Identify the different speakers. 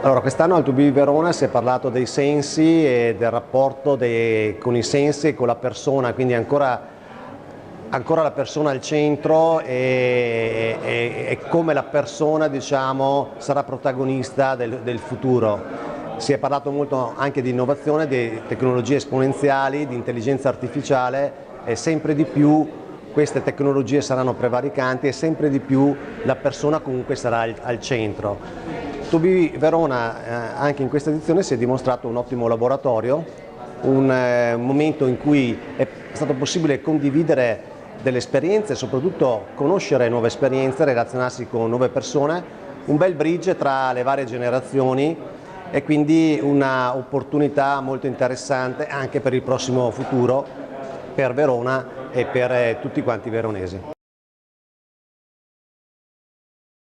Speaker 1: Allora, quest'anno al 2B Verona si è parlato dei sensi e del rapporto con i sensi e con la persona, quindi ancora la persona al centro e come la persona, diciamo, sarà protagonista del futuro. Si è parlato molto anche di innovazione, di tecnologie esponenziali, di intelligenza artificiale e sempre di più queste tecnologie saranno prevaricanti e sempre di più la persona comunque sarà al centro. 2B Verona anche in questa edizione si è dimostrato un ottimo laboratorio, un momento in cui è stato possibile condividere delle esperienze, soprattutto conoscere nuove esperienze, relazionarsi con nuove persone, un bel bridge tra le varie generazioni e quindi un'opportunità molto interessante anche per il prossimo futuro per Verona e per tutti quanti i veronesi.